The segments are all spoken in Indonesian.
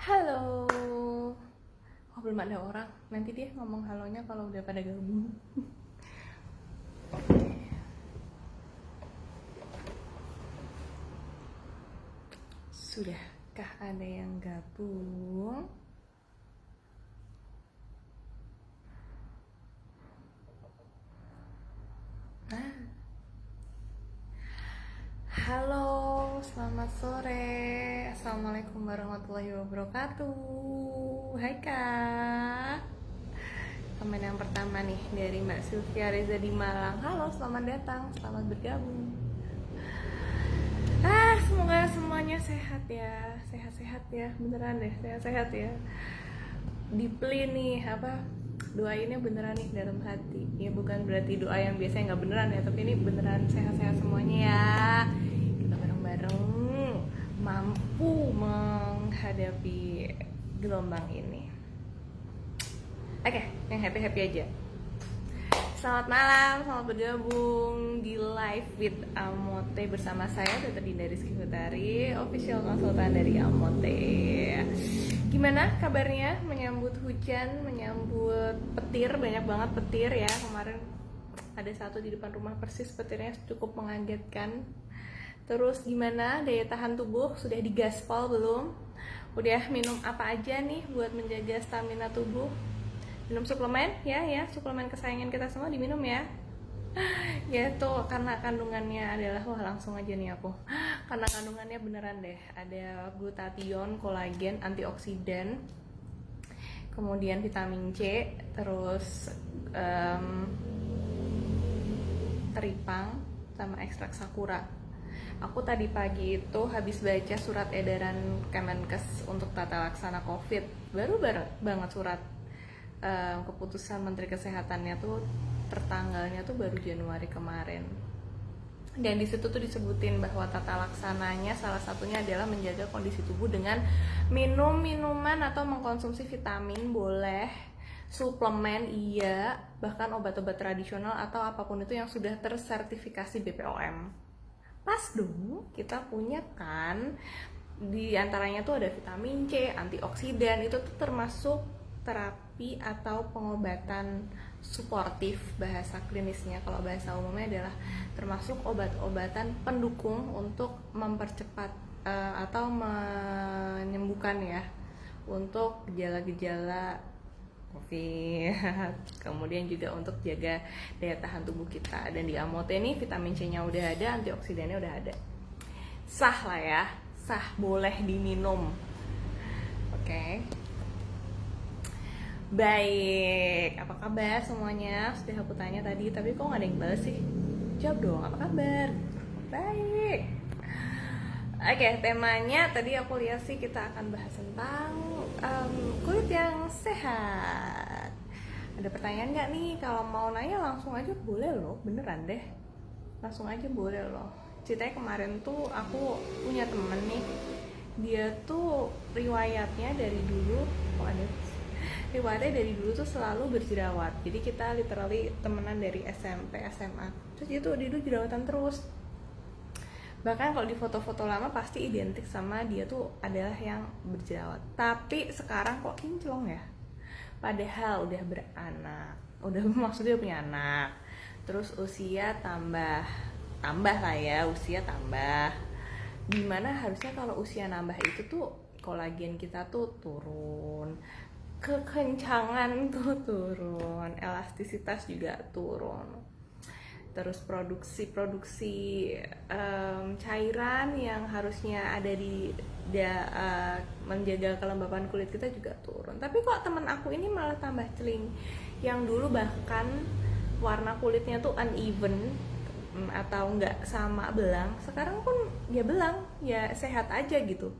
Halo. Oh, belum ada orang. Nanti dia ngomong halonya kalau udah pada gabung. Sudahkah ada yang gabung? Halo, selamat sore. Assalamualaikum warahmatullahi wabarakatuh. Hai Kak. Komen yang pertama nih dari Mbak Sylvia Reza di Malang. Halo, selamat datang, selamat bergabung. Semoga semuanya sehat ya, sehat-sehat ya, beneran deh, sehat-sehat ya. Dipli nih, doainnya beneran nih dalam hati. Ya bukan berarti doa yang biasanya nggak beneran ya, tapi ini beneran sehat-sehat semuanya ya. Kita bareng-bareng mampu menghadapi gelombang ini. Oke, yang happy-happy aja. Selamat malam, selamat bergabung di Live with Amote bersama saya Dr. Dinda Rizky Hutari, official konsultan dari Amote. Gimana kabarnya menyambut hujan, menyambut petir, banyak banget petir ya. Kemarin ada satu di depan rumah persis, petirnya cukup mengagetkan. Terus gimana daya tahan tubuh, sudah digaspol belum? Udah minum apa aja nih buat menjaga stamina tubuh? Minum suplemen ya, suplemen kesayangan kita semua diminum ya. Ya tuh karena kandungannya adalah, langsung aja nih aku, karena kandungannya beneran deh, ada glutathione, kolagen, antioksidan, kemudian vitamin C, terus teripang sama ekstrak sakura. Aku tadi pagi itu habis baca surat edaran Kemenkes untuk tata laksana COVID, baru banget surat keputusan Menteri Kesehatannya tuh tertanggalnya tuh baru Januari kemarin. Dan di situ tuh disebutin bahwa tata laksananya salah satunya adalah menjaga kondisi tubuh dengan minum minuman atau mengkonsumsi vitamin boleh, suplemen iya, bahkan obat-obat tradisional atau apapun itu yang sudah tersertifikasi BPOM. Pas dong, kita punya kan di antaranya tuh ada vitamin C, antioksidan, itu tuh termasuk terapi atau pengobatan suportif bahasa klinisnya. Kalau bahasa umumnya adalah termasuk obat-obatan pendukung untuk mempercepat atau menyembuhkan ya untuk gejala-gejala COVID. Kemudian juga untuk jaga daya tahan tubuh kita. Dan di Amote ini vitamin C-nya udah ada, antioksidannya udah ada. Sah lah ya, sah, boleh diminum. Oke. Baik, apa kabar semuanya? Sudah aku tanya tadi, tapi kok gak ada yang balas sih? Jawab dong, apa kabar? Baik. Oke, temanya tadi aku lihat sih kita akan bahas tentang kulit yang sehat. Ada pertanyaan nggak nih? Kalau mau nanya langsung aja boleh loh, beneran deh. Langsung aja boleh loh. Ceritanya kemarin tuh aku punya temen nih, dia tuh riwayatnya dari dulu, riwayatnya dari dulu tuh selalu berjerawat. Jadi kita literally temenan dari SMP, SMA. Terus dia dulu jerawatan terus. Bahkan kalau di foto-foto lama pasti identik sama dia tuh adalah yang berjerawat. Tapi sekarang kok kinclong ya? Padahal udah beranak, udah maksudnya punya anak. Terus usia tambah lah ya, usia tambah. Dimana harusnya kalau usia nambah itu tuh kolagen kita tuh turun, kekencangan tuh turun, elastisitas juga turun, terus produksi cairan yang harusnya ada di menjaga kelembapan kulit kita juga turun. Tapi kok temen aku ini malah tambah celing, yang dulu bahkan warna kulitnya tuh uneven atau nggak sama belang, sekarang pun ya belang, ya sehat aja gitu.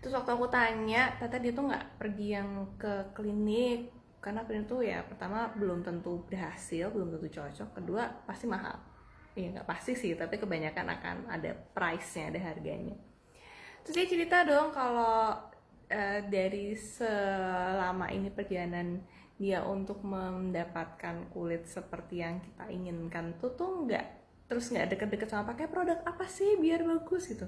Terus waktu aku tanya, ternyata dia tuh nggak pergi yang ke klinik, karena klinik tuh ya pertama belum tentu berhasil, belum tentu cocok, kedua pasti mahal. Ya nggak pasti sih, tapi kebanyakan akan ada price-nya, ada harganya. Terus dia cerita dong kalau dari selama ini perjalanan dia untuk mendapatkan kulit seperti yang kita inginkan tuh nggak, terus nggak deket-deket sama pakai produk apa sih biar bagus gitu.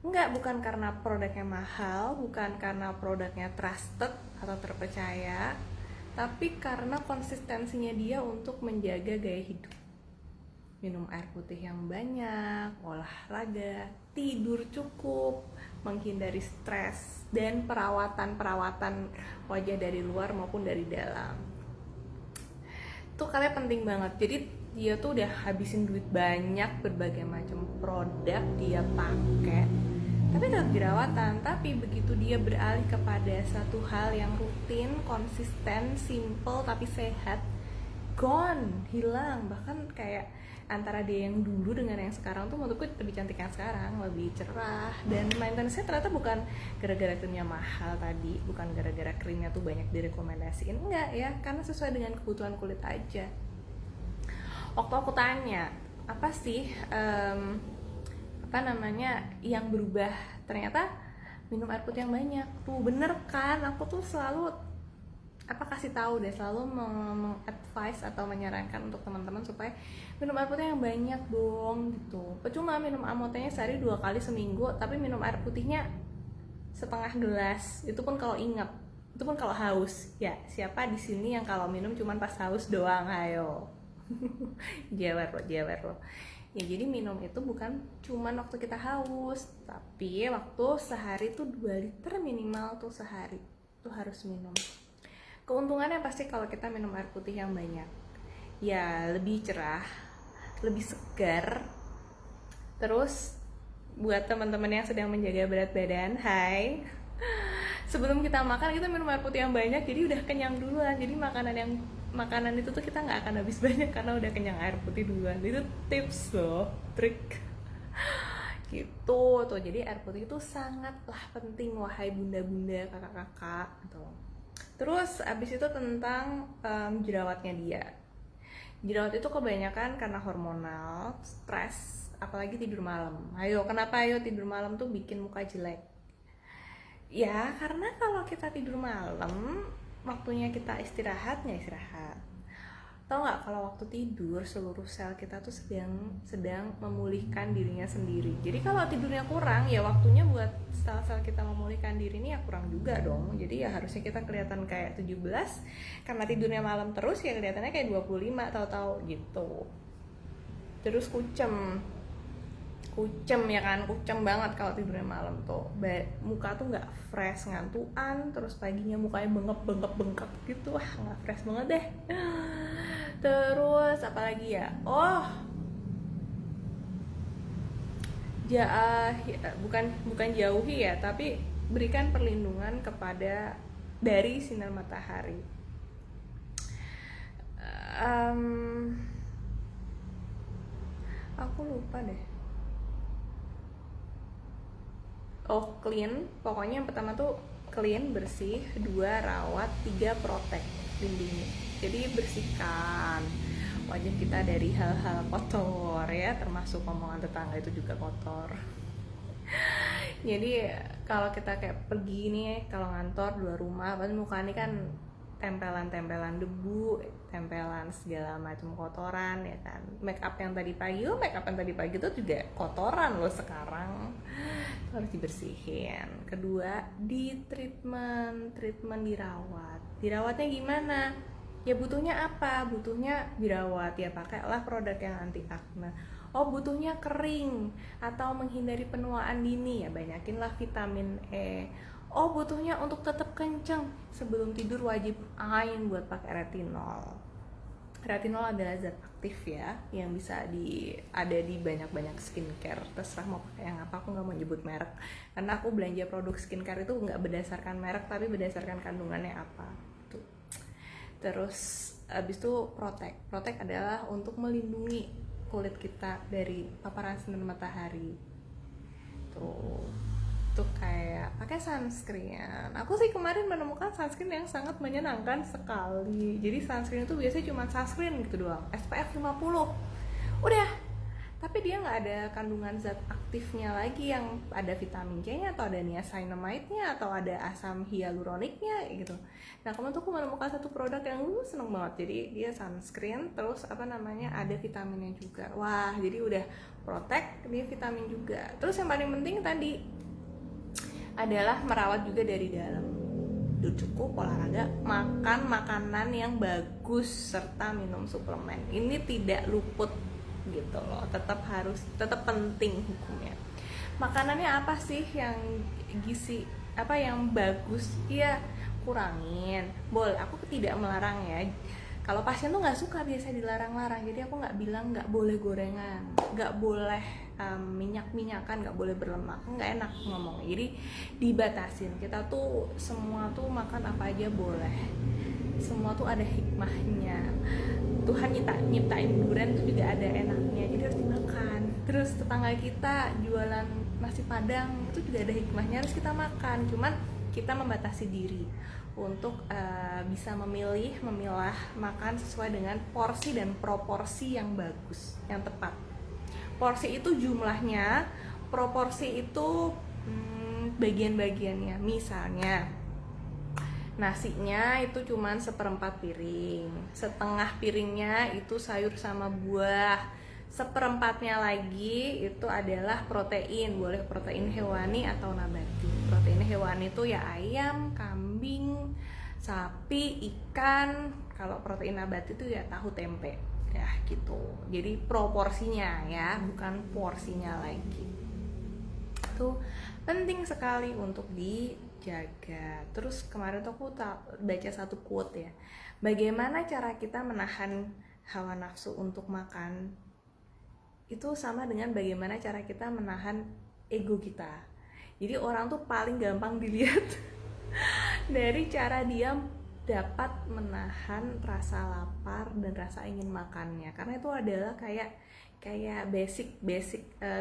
Enggak, bukan karena produknya mahal, bukan karena produknya trusted atau terpercaya, tapi karena konsistensinya dia untuk menjaga gaya hidup. Minum air putih yang banyak, olahraga, tidur cukup, menghindari stres, dan perawatan wajah dari luar maupun dari dalam. Itu kalian penting banget. Jadi dia tuh udah habisin duit banyak, berbagai macam produk dia pakai, tapi tetap jerawatan. Tapi begitu dia beralih kepada satu hal yang rutin, konsisten, simple tapi sehat, gone, hilang. Bahkan kayak antara dia yang dulu dengan yang sekarang tuh menurutku lebih cantik yang sekarang, lebih cerah. Dan maintenance-nya ternyata bukan gara-gara krimnya mahal tadi, bukan gara-gara krimnya tuh banyak direkomendasiin, enggak ya, karena sesuai dengan kebutuhan kulit aja. Waktu aku tanya apa sih yang berubah, ternyata minum air putih yang banyak. Tuh bener kan, aku tuh selalu kasih tahu deh, selalu mengadvise atau menyarankan untuk teman-teman supaya minum air putih yang banyak dong gitu. Percuma minum amotenya sehari 2 kali seminggu, tapi minum air putihnya setengah gelas, itu pun kalau ingat, itu pun kalau haus. Ya siapa di sini yang kalau minum cuman pas haus doang, ayo. Jewer lo. Ya jadi minum itu bukan cuman waktu kita haus, tapi waktu sehari tuh 2 liter minimal tuh sehari tuh harus minum. Keuntungannya pasti kalau kita minum air putih yang banyak, ya lebih cerah, lebih segar. Terus buat teman-teman yang sedang menjaga berat badan, hai, sebelum kita makan kita minum air putih yang banyak, jadi udah kenyang duluan. Jadi makanan itu tuh kita nggak akan habis banyak karena udah kenyang air putih duluan. Itu tips loh, trik gitu tuh. Jadi air putih itu sangatlah penting, wahai bunda-bunda, kakak-kakak tuh. Terus abis itu tentang jerawatnya dia. Jerawat itu kebanyakan karena hormonal, stres, apalagi tidur malam. Kenapa tidur malam tuh bikin muka jelek? Ya karena kalau kita tidur malam, waktunya kita istirahat. Tahu nggak, kalau waktu tidur seluruh sel kita tuh sedang memulihkan dirinya sendiri. Jadi kalau tidurnya kurang, ya waktunya buat sel-sel kita memulihkan diri ini ya kurang juga dong. Jadi ya harusnya kita kelihatan kayak 17, karena tidurnya malam terus ya kelihatannya kayak 25 tahu-tahu gitu. Terus kucem ya kan, kucem banget kalau tidurnya malam tuh. Muka tuh nggak fresh, ngantuan, terus paginya mukanya bengkak gitu. Wah, nggak fresh banget deh. Terus apalagi ya? Bukan jauhi ya, tapi berikan perlindungan dari sinar matahari. Aku lupa deh. Clean. Pokoknya yang pertama tuh clean, bersih. 2, rawat. 3, protect, lindungi. Jadi bersihkan wajah kita dari hal-hal kotor ya, termasuk omongan tetangga itu juga kotor. Jadi kalau kita kayak pergi nih, kalau ngantor 2 rumah, pasti muka ini kan tempelan debu, tempelan segala macam kotoran ya kan. Make up yang tadi pagi itu juga kotoran loh sekarang. Itu harus dibersihin. Kedua, di treatment dirawat. Dirawatnya gimana? Ya butuhnya apa? Butuhnya dirawat, ya pakailah produk yang anti akne. Butuhnya kering atau menghindari penuaan dini, ya banyakinlah vitamin E. Butuhnya untuk tetap kenceng, sebelum tidur wajib buat pakai retinol. Retinol adalah zat aktif ya, yang bisa ada di banyak skincare. Terserah mau pakai yang apa, aku nggak mau nyebut merek karena aku belanja produk skincare itu nggak berdasarkan merek, tapi berdasarkan kandungannya apa. Terus abis itu protect adalah untuk melindungi kulit kita dari paparan sinar matahari. Tuh kayak pakai sunscreen. Aku sih kemarin menemukan sunscreen yang sangat menyenangkan sekali. Jadi sunscreen itu biasanya cuma sunscreen gitu doang, SPF 50. Udah. Tapi dia nggak ada kandungan zat aktifnya lagi yang ada vitamin C-nya atau ada niacinamide-nya atau ada asam hyaluroniknya gitu. Nah kemarin tuh aku menemukan satu produk yang seneng banget. Jadi dia sunscreen terus ada vitaminnya juga. Wah, jadi udah protect, dia vitamin juga. Terus yang paling penting tadi adalah merawat juga dari dalam. Tidur cukup, olahraga, makan makanan yang bagus, serta minum suplemen. Ini tidak luput gitu loh, tetap penting hukumnya. Makanannya apa sih yang gizi, apa yang bagus? Iya, kurangin. Boleh, aku tidak melarang ya. Kalau pasien tuh nggak suka biasa dilarang-larang, jadi aku nggak bilang nggak boleh gorengan, nggak boleh minyak-minyakan, nggak boleh berlemak, nggak enak ngomong. Jadi dibatasin. Kita tuh semua tuh makan apa aja boleh. Semua tuh ada hikmahnya. Tuhan nyiptain durian tuh juga ada enaknya, jadi harus dimakan. Terus tetangga kita jualan nasi padang itu juga ada hikmahnya, harus kita makan. Cuman kita membatasi diri untuk bisa memilah makan sesuai dengan porsi dan proporsi yang bagus, yang tepat. Porsi itu jumlahnya, proporsi itu bagian-bagiannya. Misalnya nasinya itu cuman 1/4 piring, setengah piringnya itu sayur sama buah, 1/4-nya lagi itu adalah protein, boleh protein hewani atau nabati. Protein hewani itu ya ayam, kambing, sapi, ikan. Kalau protein nabati itu ya tahu tempe, ya gitu. Jadi proporsinya ya, bukan porsinya lagi. Itu penting sekali untuk dijaga. Terus kemarin tuh aku baca satu quote ya, bagaimana cara kita menahan hawa nafsu untuk makan itu sama dengan bagaimana cara kita menahan ego kita. Jadi orang tuh paling gampang dilihat dari cara dia dapat menahan rasa lapar dan rasa ingin makannya, karena itu adalah kayak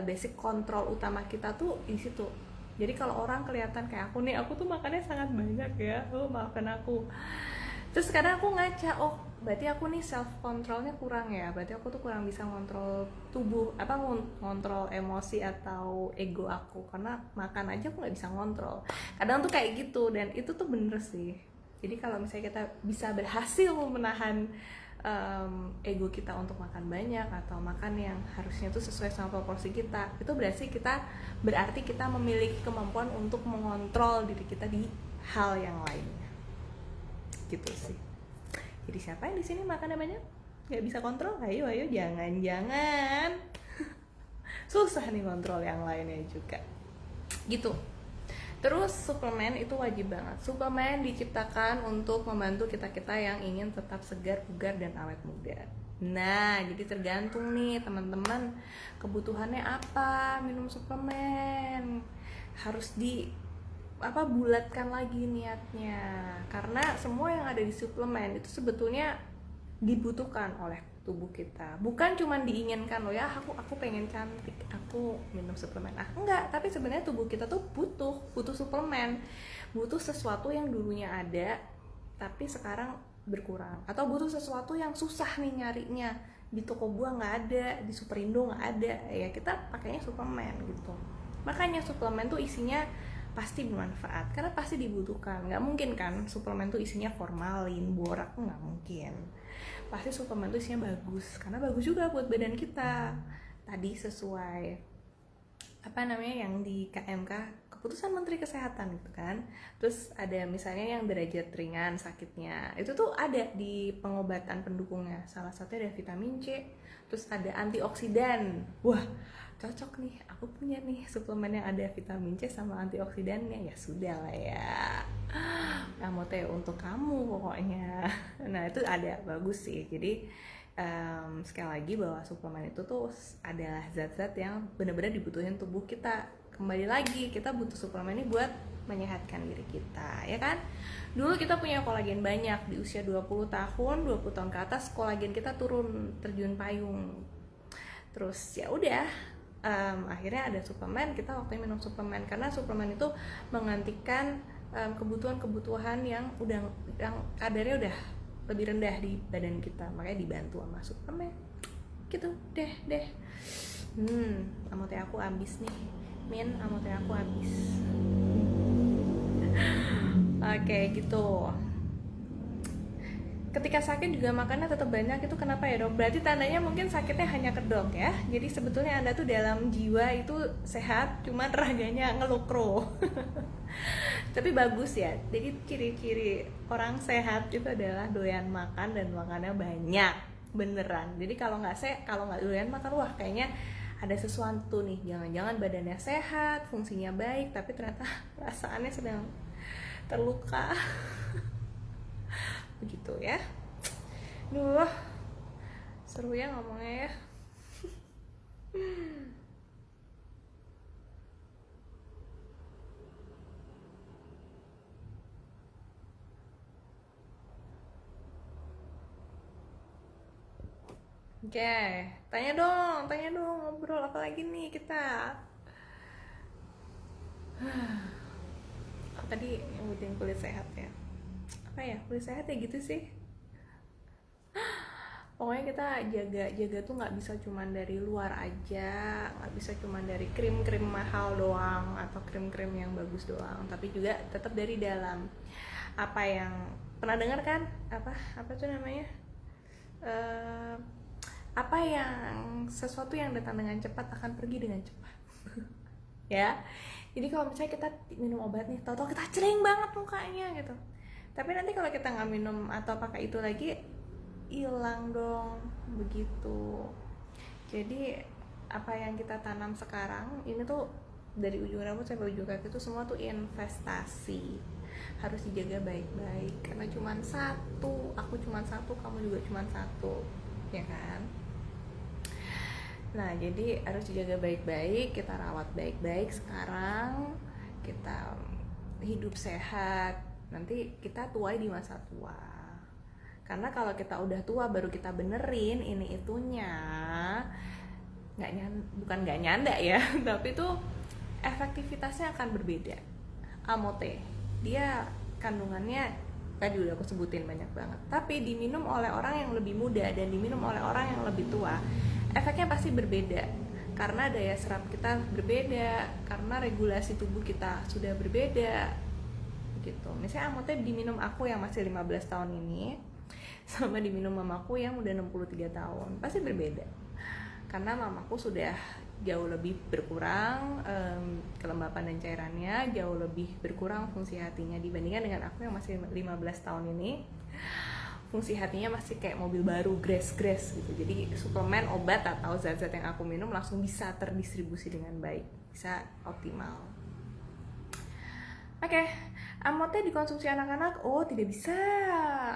basic kontrol utama kita tuh di situ. Jadi kalau orang kelihatan kayak aku nih, aku tuh makannya sangat banyak ya, maafkan aku. Terus kadang aku ngaca, oh berarti aku nih self kontrolnya kurang ya, berarti aku tuh kurang bisa ngontrol tubuh, ngontrol emosi atau ego aku, karena makan aja aku nggak bisa ngontrol. Kadang tuh kayak gitu, dan itu tuh bener sih. Jadi kalau misalnya kita bisa berhasil menahan ego kita untuk makan banyak atau makan yang harusnya tuh sesuai sama proporsi kita, itu berarti kita memiliki kemampuan untuk mengontrol diri kita di hal yang lainnya. Gitu sih. Jadi siapa yang di sini makannya banyak nggak bisa kontrol? Ayo jangan susah nih kontrol yang lainnya juga gitu. Terus suplemen itu wajib banget. Suplemen diciptakan untuk membantu kita yang ingin tetap segar, bugar, dan awet muda. Nah, jadi tergantung nih teman-teman kebutuhannya apa minum suplemen. Harus bulatkan lagi niatnya, karena semua yang ada di suplemen itu sebetulnya dibutuhkan oleh tubuh kita, bukan cuma diinginkan loh ya, aku pengen cantik aku minum suplemen, enggak, tapi sebenarnya tubuh kita tuh butuh suplemen, butuh sesuatu yang dulunya ada tapi sekarang berkurang, atau butuh sesuatu yang susah nih nyarinya, di toko buah nggak ada, di Superindo nggak ada, ya kita pakainya suplemen gitu. Makanya suplemen tuh isinya pasti bermanfaat, karena pasti dibutuhkan. Nggak mungkin kan suplemen tuh isinya formalin, borak, nggak mungkin. Pasti suplemen tuh isinya bagus, karena bagus juga buat badan kita. Tadi sesuai yang di KMK, keputusan Menteri Kesehatan gitu kan. Terus ada misalnya yang derajat ringan sakitnya, itu tuh ada di pengobatan pendukungnya. Salah satunya ada vitamin C, terus ada antioksidan. Wah, cocok nih, aku punya nih suplemen yang ada vitamin C sama antioksidannya, ya sudah lah ya, kamu teh untuk kamu pokoknya. Nah itu ada, bagus sih. Jadi sekali lagi bahwa suplemen itu tuh adalah zat-zat yang benar-benar dibutuhin tubuh kita. Kembali lagi, kita butuh suplemen ini buat menyehatkan diri kita, ya kan? Dulu kita punya kolagen banyak, di usia 20 tahun ke atas kolagen kita turun, terjun payung. Terus ya udah, akhirnya ada suplemen, kita waktunya minum suplemen, karena suplemen itu menggantikan kebutuhan yang kadarnya udah lebih rendah di badan kita, makanya dibantu sama suplemen gitu deh. Amo teh aku habis nih, amo teh aku habis. Oke, gitu. ketika sakit juga makannya tetap banyak, itu kenapa ya dok? Berarti tandanya mungkin sakitnya hanya kedok ya. Jadi sebetulnya anda tuh dalam jiwa itu sehat, cuman raganya ngelukro. Tapi bagus ya. Jadi ciri-ciri orang sehat itu adalah doyan makan dan makannya banyak, beneran. Jadi kalau nggak doyan makan, wah kayaknya ada sesuatu nih. Jangan-jangan badannya sehat, fungsinya baik, tapi ternyata perasaannya sedang terluka. Begitu ya. Duh, seru ya ngomongnya ya. Oke, tanya dong, ngobrol apa lagi nih kita? Tadi yang kulit sehat ya. Apa ya, kulit sehat ya gitu sih. Pokoknya kita jaga tuh nggak bisa cuman dari luar aja, nggak bisa cuman dari krim mahal doang atau krim yang bagus doang, tapi juga tetap dari dalam. Apa yang pernah dengar kan, apa tuh namanya, apa yang sesuatu yang datang dengan cepat akan pergi dengan cepat. Ya, jadi kalau misalnya kita minum obat nih, tau-tau kita cering banget mukanya gitu, tapi nanti kalau kita nggak minum atau pakai itu lagi, hilang dong begitu. Jadi apa yang kita tanam sekarang ini tuh, dari ujung rambut sampai ujung kaki itu semua tuh investasi, harus dijaga baik-baik, karena cuma satu, aku cuma satu, kamu juga cuma satu, ya kan? Nah, jadi harus dijaga baik-baik, kita rawat baik-baik sekarang, kita hidup sehat, nanti kita tuai di masa tua. Karena kalau kita udah tua baru kita benerin ini itunya, bukan nggak nyanda ya, tapi tuh efektivitasnya akan berbeda. Amote, dia kandungannya tadi udah aku sebutin banyak banget, tapi diminum oleh orang yang lebih muda dan diminum oleh orang yang lebih tua, efeknya pasti berbeda, karena daya serap kita berbeda, karena regulasi tubuh kita sudah berbeda gitu. Misalnya amote diminum aku yang masih 15 tahun ini sama diminum mamaku yang udah 63 tahun, pasti berbeda. Karena mamaku sudah jauh lebih berkurang kelembapan dan cairannya, jauh lebih berkurang fungsi hatinya dibandingkan dengan aku yang masih 15 tahun ini. Fungsi hatinya masih kayak mobil baru, grass gitu. Jadi suplemen, obat atau zat-zat yang aku minum langsung bisa terdistribusi dengan baik, bisa optimal. Oke, amote dikonsumsi anak-anak? Oh, tidak bisa.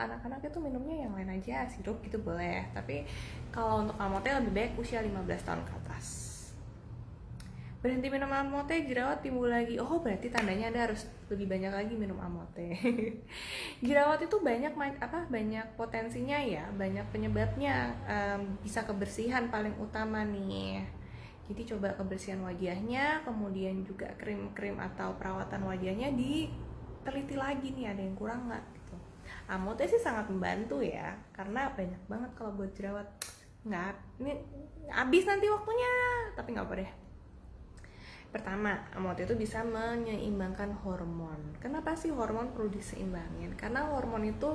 Anak-anak itu minumnya yang lain aja, sirup gitu boleh. Tapi kalau untuk amote lebih baik usia 15 tahun ke atas. Berhenti minum amote, jerawat timbul lagi. Oh, berarti tandanya Anda harus lebih banyak lagi minum amote. Jerawat itu banyak potensinya ya, banyak penyebabnya. Bisa kebersihan paling utama nih. Jadi coba kebersihan wajahnya, kemudian juga krim-krim atau perawatan wajahnya diteliti lagi nih, ada yang kurang nggak gitu. Amote sih sangat membantu ya, karena banyak banget kalau buat jerawat. Nggak, ini habis nanti waktunya, tapi nggak apa deh. Pertama, amote itu bisa menyeimbangkan hormon. Kenapa sih hormon perlu diseimbangin? Karena hormon itu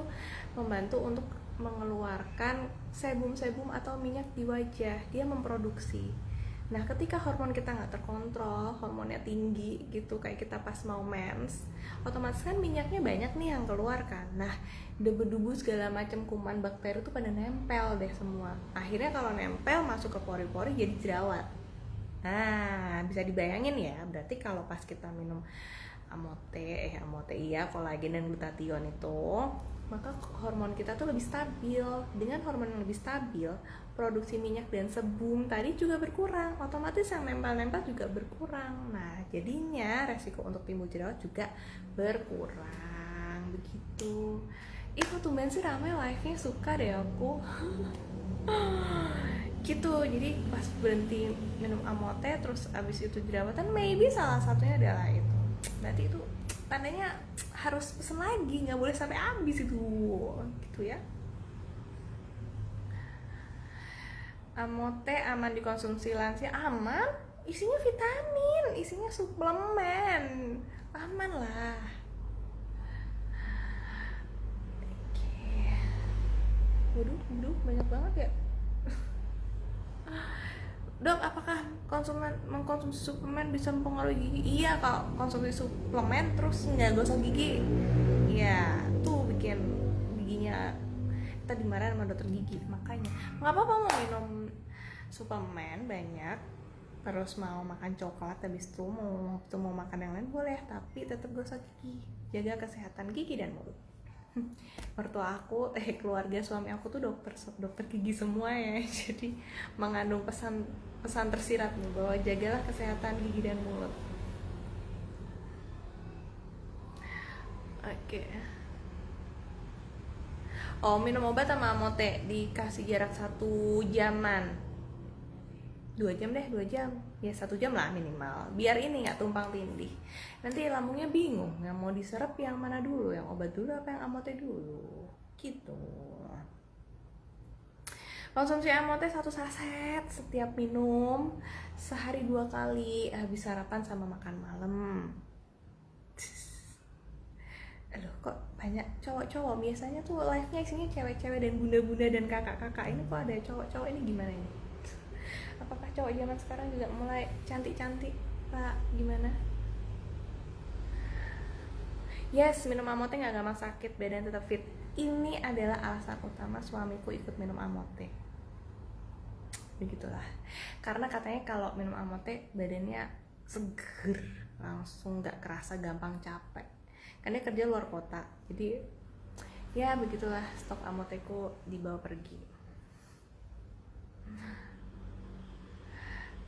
membantu untuk mengeluarkan sebum-sebum atau minyak di wajah. Dia memproduksi. Nah, ketika hormon kita nggak terkontrol, hormonnya tinggi gitu, kayak kita pas mau mens, otomatis kan minyaknya banyak nih yang keluar kan. Nah, debu-debu segala macam kuman bakteri itu pada nempel deh semua. Akhirnya kalau nempel masuk ke pori-pori jadi jerawat. Nah, bisa dibayangin ya, berarti kalau pas kita minum amote iya, kolagen dan glutathione itu, maka hormon kita tuh lebih stabil. Dengan hormon yang lebih stabil, produksi minyak dan sebum tadi juga berkurang, otomatis yang nempel-nempel juga berkurang. Nah, jadinya resiko untuk timbul jerawat juga berkurang. Begitu. Kok tumben sih ramai live-nya, suka deh aku. Gitu, jadi pas berhenti minum amote terus abis itu jerawatan, maybe salah satunya adalah itu. Berarti itu tandanya harus pesen lagi, nggak boleh sampai habis itu, gitu ya. Amote aman dikonsumsi lansia? Aman, isinya vitamin, isinya suplemen, aman lah. Oke. Waduh, banyak banget ya. Dok, apakah mengkonsumsi suplemen bisa mempengaruhi gigi? Iya, kalau konsumsi suplemen terus nggak gosok gigi, ya tuh bikin giginya kita dimarahin sama dokter gigi. Makanya nggak apa-apa mau minum suplemen banyak, terus mau makan coklat, habis itu mau makan yang lain boleh, tapi tetap gosok gigi, jaga kesehatan gigi dan mulut. Mertua aku, keluarga suami aku tuh dokter gigi semua ya, jadi mengandung pesan tersirat nih bahwa jagalah kesehatan gigi dan mulut. Oke. Oh, minum obat sama amote dikasih jarak 1 jaman, 2 jam deh, 2 jam ya, 1 jam lah minimal, biar ini nggak tumpang tindih. Nanti lambungnya bingung, yang mau diserap yang mana dulu, yang obat dulu apa yang amote dulu, gitu. Konsumsi amote 1 saset setiap minum, sehari 2 kali, habis sarapan sama makan malam. Aduh, kok banyak cowok-cowok, biasanya tuh live-nya isinya cewek-cewek dan bunda-bunda dan kakak-kakak, ini kok ada cowok-cowok, ini gimana ini? Apakah cowok zaman sekarang juga mulai cantik-cantik, Pak? Gimana? Yes, minum amote nggak gampang sakit, badan tetap fit. Ini adalah alasan utama suamiku ikut minum amote. Begitulah. Karena katanya kalau minum amote badannya seger, langsung nggak kerasa gampang capek. Karena dia kerja luar kota, jadi ya begitulah, stok amoteku dibawa pergi.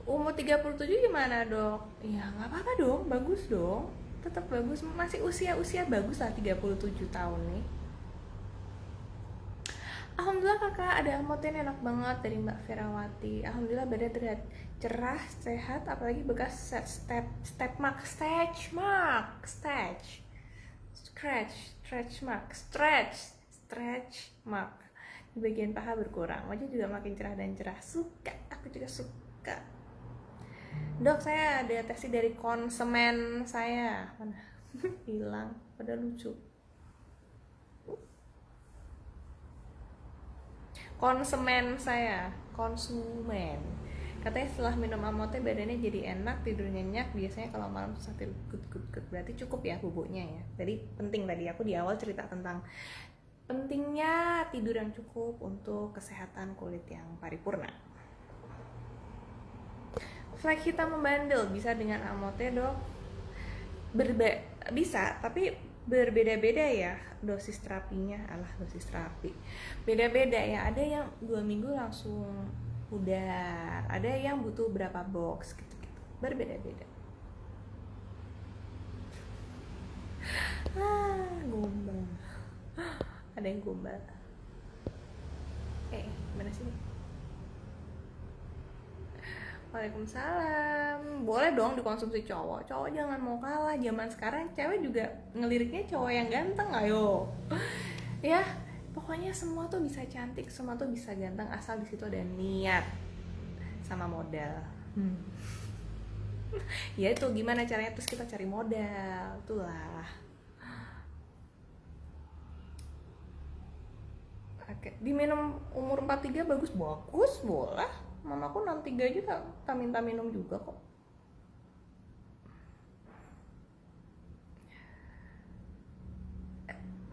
Umur 37 gimana dok? Ya nggak apa-apa dong, bagus dong, tetap bagus, masih usia bagus lah, 37 tahun nih. Alhamdulillah kakak, ada amote enak banget dari Mbak Ferawati. Alhamdulillah badan terlihat cerah, sehat, apalagi bekas stretch mark di bagian paha berkurang, wajah juga makin cerah dan cerah. Suka, aku juga suka. Dok, saya ada tesi dari konsumen saya. Mana? Hilang, pada lucu. Konsumen katanya setelah minum amote badannya jadi enak, tidur nyenyak, biasanya kalau malam susah tidur. Good. Berarti cukup ya bubuknya ya. Jadi penting, tadi aku di awal cerita tentang pentingnya tidur yang cukup untuk kesehatan kulit yang paripurna. Flek hitam membandel bisa dengan amote dok? Bisa, tapi berbeda-beda ya dosis terapinya. Dosis terapi beda-beda ya, ada yang 2 minggu langsung udah, ada yang butuh berapa box gitu, berbeda-beda. Gombal, ada yang gombal. Gimana sih? Waalaikumsalam. Boleh dong dikonsumsi cowok jangan mau kalah. Zaman sekarang cewek juga ngeliriknya cowok yang ganteng, ayo. Ya, pokoknya semua tuh bisa cantik, semua tuh bisa ganteng, asal di situ ada niat sama modal. Ya itu gimana caranya, terus kita cari modal, itulah. Oke, diminum umur 43 bagus boleh. Mamaku 63 juga tak minta minum juga kok.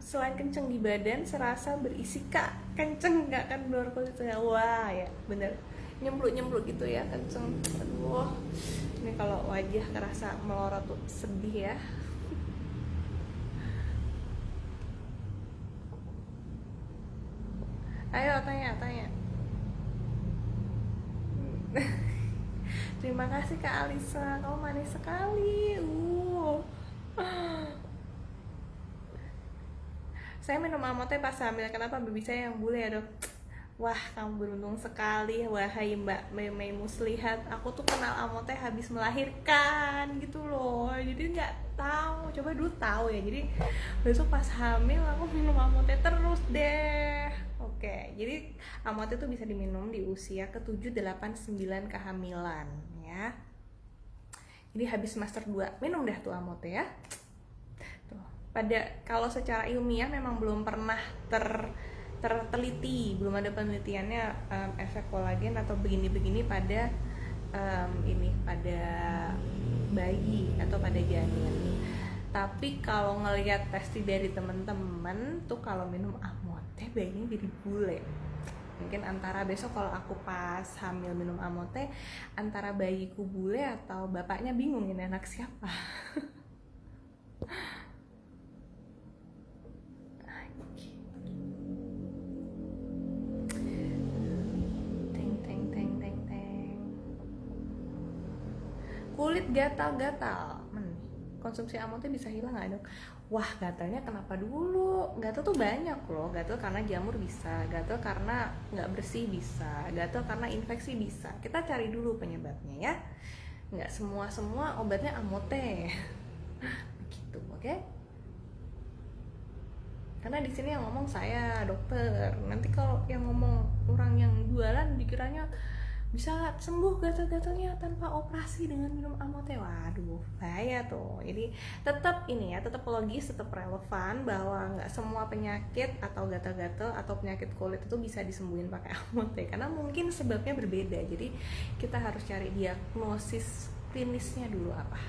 Selain kenceng di badan, serasa berisi kak. Kenceng nggak kan luar kulit? Wah ya bener, nyempluk gitu ya, kenceng. Aduh, ini kalau wajah kerasa melorot tuh sedih ya. Ayo tanya. Terima kasih Kak Alisa, kamu manis sekali. Saya minum amote pas hamil, kenapa baby saya yang bule ya dok? Wah, kamu beruntung sekali, wahai Mbak Mei Muslihat. Aku tuh kenal amote habis melahirkan gitu loh, jadi nggak tahu. Coba dulu tahu ya, jadi besok pas hamil aku minum amote terus deh. Oke, jadi amote tuh bisa diminum di usia ke-7, 8, 9 kehamilan ya. Jadi habis semester 2 minum dah tuh amote ya. Tuh. Kalau secara ilmiah memang belum pernah terteliti, belum ada penelitiannya efek kolagen atau begini-begini pada pada bayi atau pada janin. Tapi kalau ngelihat testi dari temen-temen tuh, kalau minum amote bayinya jadi bule. Mungkin antara besok kalau aku pas hamil minum amote, antara bayiku bule atau bapaknya bingung ini anak siapa. Kulit gatal-gatal, konsumsi amote bisa hilang nggak dok? Wah, gatalnya kenapa dulu? Gatal tuh banyak loh. Gatal karena jamur bisa, gatal karena nggak bersih bisa, gatal karena infeksi bisa. Kita cari dulu penyebabnya ya. Nggak semua obatnya amote. Begitu, oke? Karena di sini yang ngomong saya dokter. Nanti kalau yang ngomong orang yang jualan dikiranya bisa sembuh gatal-gatalnya tanpa operasi dengan minum amote. Waduh, bahaya tuh. Jadi tetap ini ya, tetap logis, tetap relevan bahwa nggak semua penyakit atau gatal-gatal atau penyakit kulit itu bisa disembuhin pakai amote, karena mungkin sebabnya berbeda. Jadi kita harus cari diagnosis klinisnya dulu apa.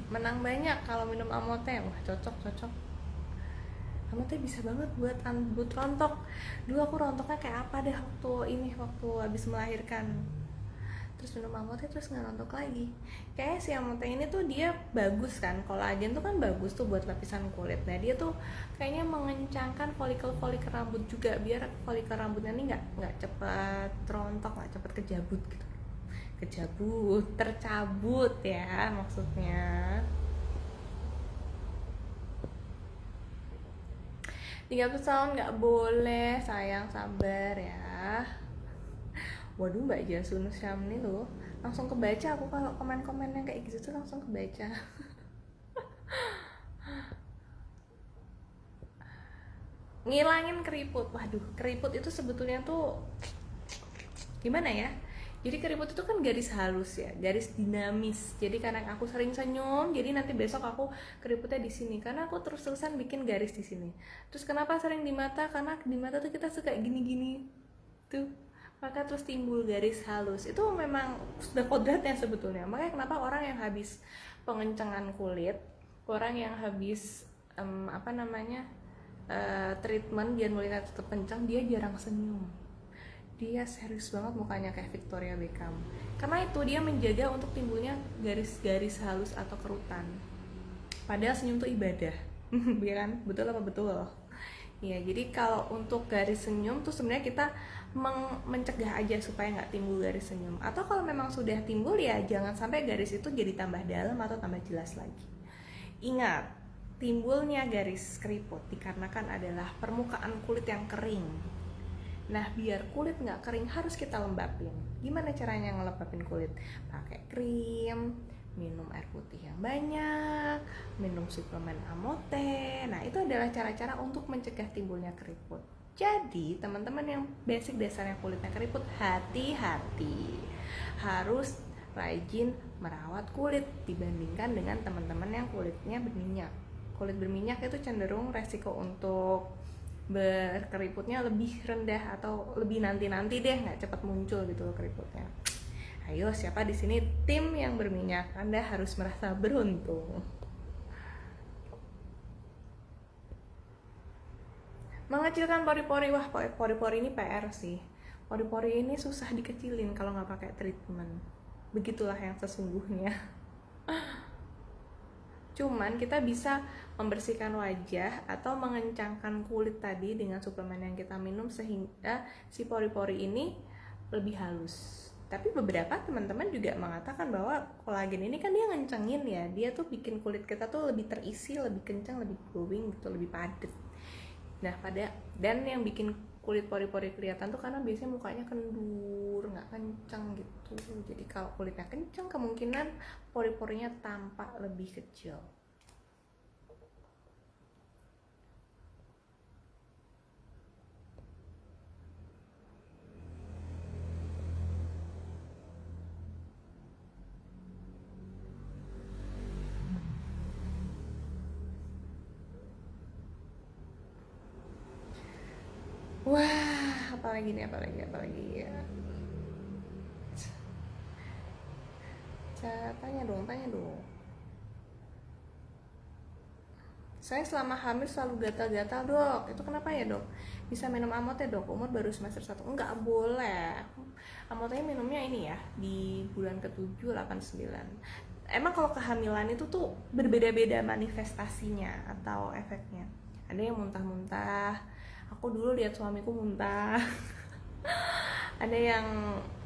Menang banyak kalau minum amote. Wah, cocok. Amote bisa banget buat rontok. Dulu aku rontoknya kayak apa deh waktu habis melahirkan. Terus minum amote terus nggak rontok lagi. Kayaknya si amote ini tuh dia bagus kan, kolagen tuh kan bagus tuh buat lapisan kulit. Nah dia tuh kayaknya mengencangkan folikel rambut juga, biar folikel rambutnya ini nggak cepat rontok, nggak cepat tercabut ya maksudnya. 30 tahun nggak boleh, sayang, sabar ya. Waduh, Mbak Jasunus Syamni loh, langsung kebaca aku kalau komen-komen yang kayak gitu tuh langsung kebaca. Ngilangin keriput. Waduh, keriput itu sebetulnya tuh gimana ya? Jadi keriput itu kan garis halus ya, garis dinamis. Jadi karena aku sering senyum, jadi nanti besok aku keriputnya di sini. Karena aku terus-terusan bikin garis di sini. Terus kenapa sering di mata? Karena di mata tuh kita suka gini-gini tuh. Maka terus timbul garis halus. Itu memang sudah kodratnya sebetulnya. Makanya kenapa orang yang habis pengencengan kulit, orang yang habis treatment biar mulai tetap kencang, dia jarang senyum. Dia serius banget mukanya kayak Victoria Beckham. Karena itu dia menjaga untuk timbulnya garis-garis halus atau kerutan. Padahal senyum tuh ibadah. Ya kan? Betul apa betul? Ya, jadi kalau untuk garis senyum tuh sebenarnya kita mencegah aja supaya nggak timbul garis senyum. Atau kalau memang sudah timbul ya jangan sampai garis itu jadi tambah dalam atau tambah jelas lagi. Ingat, timbulnya garis keriput dikarenakan adalah permukaan kulit yang kering. Nah, biar kulit nggak kering harus kita lembapin. Gimana caranya ngelembapin kulit? Pakai krim, minum air putih yang banyak, minum suplemen amote. Nah, itu adalah cara-cara untuk mencegah timbulnya keriput. Jadi, teman-teman yang basic dasarnya kulitnya keriput, hati-hati. Harus rajin merawat kulit dibandingkan dengan teman-teman yang kulitnya berminyak. Kulit berminyak itu cenderung resiko untuk berkeriputnya lebih rendah atau lebih nanti deh, nggak cepat muncul gitu loh keriputnya. Ayo, siapa di sini tim yang berminyak? Anda harus merasa beruntung. Mengecilkan pori-pori, wah pori-pori ini PR sih. Pori-pori ini susah dikecilin kalau nggak pakai treatment. Begitulah yang sesungguhnya. Cuman kita bisa membersihkan wajah atau mengencangkan kulit tadi dengan suplemen yang kita minum sehingga si pori-pori ini lebih halus. Tapi beberapa teman-teman juga mengatakan bahwa kolagen ini kan dia ngencengin ya, dia tuh bikin kulit kita tuh lebih terisi, lebih kencang, lebih glowing gitu, lebih padat. Nah, dan yang bikin kulit pori-pori kelihatan tuh karena biasanya mukanya kendur, nggak kencang gitu. Jadi kalau kulitnya kencang kemungkinan pori-porinya tampak lebih kecil. apalagi nih, apalagi ya. Tanya dong. Saya selama hamil selalu gatal-gatal dok, itu kenapa ya dok? Bisa minum Amote dok, umur baru semester 1. Enggak boleh. Amote minumnya ini ya, di bulan ke-7, 8, 9. Emang kalau kehamilan itu tuh berbeda-beda manifestasinya atau efeknya. Ada yang muntah-muntah, aku dulu lihat suamiku muntah. Ada yang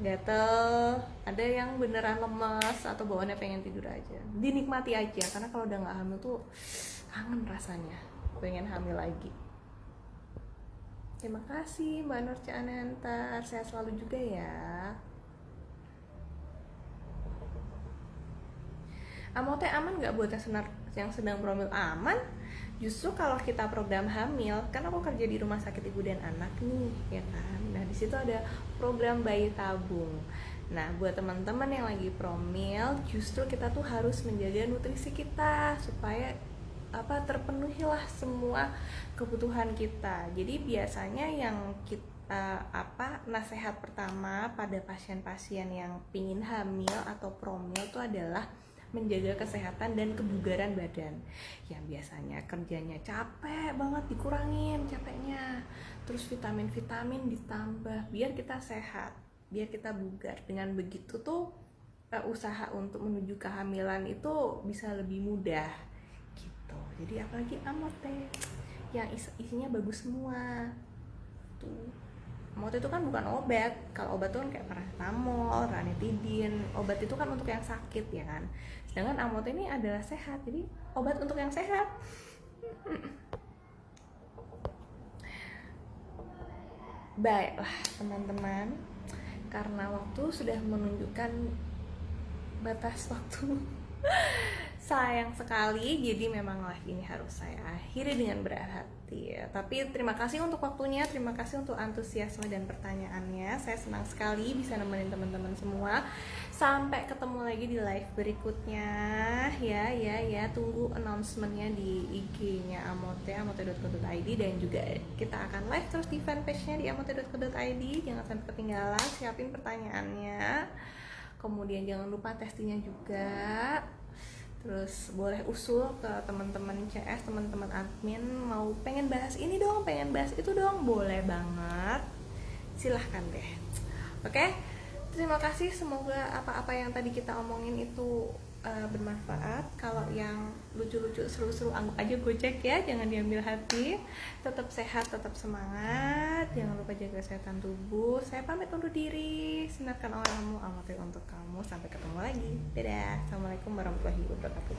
gatel, ada yang beneran lemas atau bawaannya pengen tidur aja. Dinikmati aja, karena kalau udah nggak hamil tuh kangen rasanya, pengen hamil lagi. Terima kasih Mbak Nur Cianantar, sehat selalu juga ya. Amote aman nggak buat yang sedang promil? Aman. Justru kalau kita program hamil, kan aku kerja di rumah sakit ibu dan anak nih, ya kan. Nah di situ ada program bayi tabung. Nah buat teman-teman yang lagi promil, justru kita tuh harus menjaga nutrisi kita supaya terpenuhilah semua kebutuhan kita. Jadi biasanya yang kita nasihat pertama pada pasien-pasien yang pingin hamil atau promil itu adalah menjaga kesehatan dan kebugaran badan. Yang biasanya kerjanya capek banget, dikurangin capeknya. Terus vitamin-vitamin ditambah biar kita sehat, biar kita bugar. Dengan begitu tuh usaha untuk menuju kehamilan itu bisa lebih mudah gitu. Jadi apalagi Amote yang isinya bagus semua tuh. Amote itu kan bukan obat. Kalau obat itu kan kayak paracetamol, ranitidin. Obat itu kan untuk yang sakit ya kan. Sedangkan Amote ini adalah sehat. Jadi obat untuk yang sehat. Baiklah teman-teman, karena waktu sudah menunjukkan batas waktu. Sayang sekali, jadi memang live ini harus saya akhiri dengan berat hati ya. Tapi terima kasih untuk waktunya, terima kasih untuk antusiasme dan pertanyaannya. Saya senang sekali bisa nemenin teman-teman semua. Sampai ketemu lagi di live berikutnya ya. Tunggu announcementnya di IG-nya amote.co.id, dan juga kita akan live terus di fanpage-nya di amote.co.id. Jangan sampai ketinggalan, siapin pertanyaannya. Kemudian jangan lupa testingnya juga. Terus boleh usul ke teman-teman CS, teman-teman admin, mau pengen bahas ini dong, pengen bahas itu dong, boleh banget. Silahkan deh. Oke, terima kasih. Semoga apa-apa yang tadi kita omongin itu bermanfaat. Kalau yang lucu-lucu, seru-seru, anggap aja gocek ya, jangan diambil hati. Tetap sehat, tetap semangat, jangan lupa jaga kesehatan tubuh. Saya pamit undur diri. Sinarkan orangmu, Amote untuk kamu. Sampai ketemu lagi. Dadah. Assalamualaikum warahmatullahi wabarakatuh.